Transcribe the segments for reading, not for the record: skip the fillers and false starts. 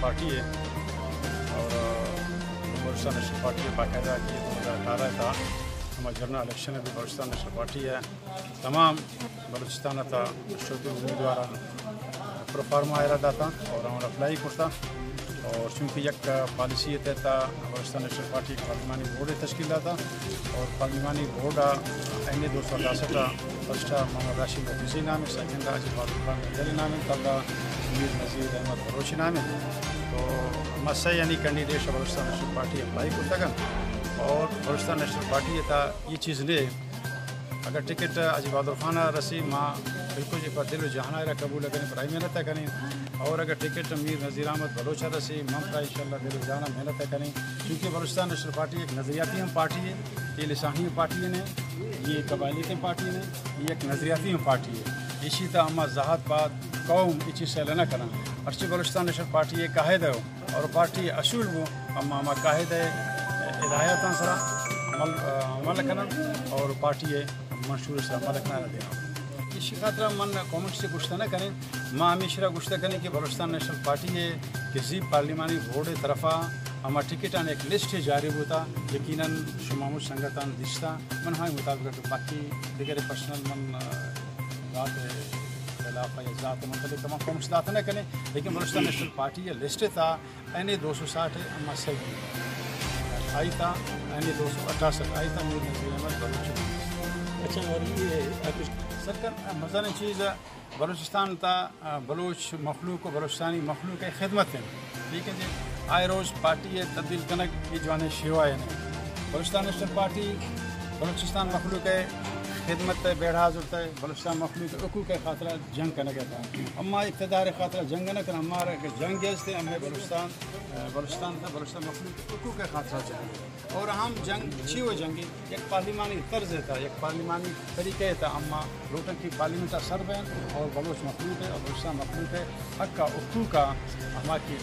party ہے اور Balochistan national party ہے باقاعدہ کی 2018 تھا ہمارا جنرل الیکشن بھی بلوچستان نیشنل پارٹی ہے تمام بلوچستان تھا شوقی امیدوار پروفارما ارادہ تھا اور ہمارا اپلائی کرتا اور چونکہ یک پالیسی تحت بلوچستان نیشنل پارٹی پارلیمانی بورڈ تشکیل تھا اور پارلیمانی بورڈ این 268 فرسٹ محمد راشد حفیظی نام ہے سیکنڈ عجیب نام ہے تب میر نذیر احمد بلوچی نام ہے تو مسئلہ یعنی candidate Balochistan national party apply کرتا گا اور بلوچستان نیشنل پارٹی تھا یہ چیز لے اگر ٹکٹ عجیب خانہ رسی ماں بالکل جی پر دل و جہاں قبول کریں پرائی محنت کریں اور اگر ٹکٹ میر نذیر احمد بلوچا رسی ممتا ان شاء اللہ دل و جہاں محنت کریں کیونکہ بلوچستان نیشنل پارٹی ایک نظریاتی پارٹی ہے یہ لسانی پارٹی نے یہ قبائلی کی پارٹی نے یہ ایک نظریاتی پارٹی ہے اسی طرح ہم ذات بات قوم یہ چیز سے لینا کریں ارچی بلوچستان نیشنل پارٹی ایک قاہد ہے اور پارٹی اصول وہ ہم قاہد ہے ہدایات سرا عمل کرنا اور پارٹی ہے منشور سے عمل کرنا دینا اسی خاطر من کامنٹ سے گشتہ نہ کریں ماں ہمیشہ گشتہ کریں کہ بلوچستان نیشنل پارٹی ہے کسی پارلیمانی بورڈ طرفہ ہمارا ٹکٹان ایک لسٹ جاری ہوتا یقیناً شمام سنگتان دشتہ من ہمیں مطابق باقی دیگر پرسنل من ذات خلاف یا ذات مختلف تمام کامنٹس داتا نہ کریں لیکن بلوچستان نیشنل پارٹی یہ لسٹ تھا این 260 اما صحیح آئی تھا این 268 آئی تھا میر نذیر احمد بلوچ اچھا اور یہ سرکار مثلاً چیز بلوچستان تا بلوچ مخلوق و بلوچستانی مخلوق ہے خدمت ہے ٹھیک ہے جی آئے روز پارٹی تبدیل کنک یہ جوانے شیوا ہے نہیں بلوچستان نیشنل پارٹی بلوچستان مخلوق ہے خدمت بیڑ حاضر ہے بلوچستان مخلوق حقوق کے خاطرہ جنگ کرنے کہتا ہے اما اقتدار خاطرہ جنگ نہ کرنا ہمارا جنگ ہے ہمیں بلوچستان تھا بلوچستان مخلوق حقوق کے خاطرہ چاہیے اور ہم جنگ چھی ہوئے جنگی ایک پارلیمانی طرز تھا ایک پارلیمانی طریقے تھا اما روٹن کی پارلیمنٹ سر بین اور بلوچ مخلوق ہے اور بلوچستان مخلوق ہے حق کا حقوق کا ہماری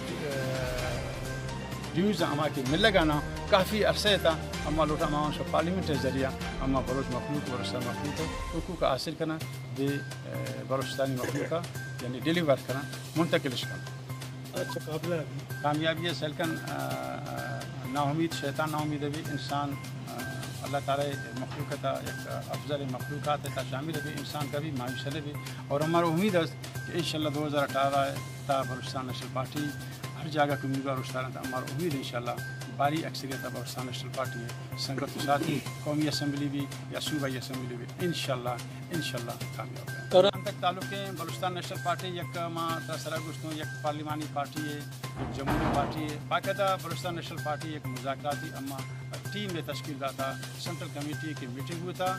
ڈیوز ہماری مل گانا کافی عرصے تھا اما لوٹا ماں سے پارلیمنٹ کے ذریعہ اما بلوچ مخلوق بلوچستان مخلوق ہے حقوق حاصل کرنا دے بلوچستانی مخلوق کا یعنی ڈیلیور کرنا منتقل کرنا اچھا قابل کامیابی ہے سیلکن نا امید شیطان نا امید بھی انسان اللہ تعالی مخلوق تھا ایک افضل مخلوقات تھا شامل بھی انسان کا بھی مایوس بھی اور ہمارا امید ہے کہ انشاءاللہ 2018 تا بلوچستان نیشنل پارٹی ہر جگہ کو امیدوار اشتارا تھا ہمارا امید انشاءاللہ باری اکثریت بلوچستان نیشنل پارٹی ہے سنگت کے ساتھ ہی قومی اسمبلی بھی یا صوبائی اسمبلی بھی انشاءاللہ کامیاب ہے اور ہم تک تعلق ہے بلوچستان نیشنل پارٹی یک ماں تاثرہ گشتوں یک پارلیمانی پارٹی ہے ایک جمہوری پارٹی ہے باقاعدہ بلوچستان نیشنل پارٹی ایک مذاکراتی اما ٹیم میں تشکیل داتا سینٹرل کمیٹی کی میٹنگ ہوتا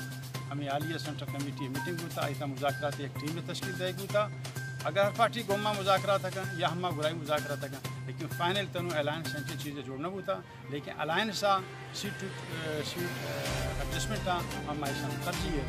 ہمیں عالیہ سینٹرل کمیٹی میٹنگ ہوتا ایسا مذاکراتی ایک ٹیم میں تشکیل دے ہوتا اگر ہر پارٹی گوما مذاکرات تھا یا ہما گرائی مذاکرات تھا لیکن فائنل تنو الائنس سینچی چیزیں جوڑنا ہوتا لیکن الائنس سیٹ ایڈجسٹمنٹ ہم ایسا ترجیح ہے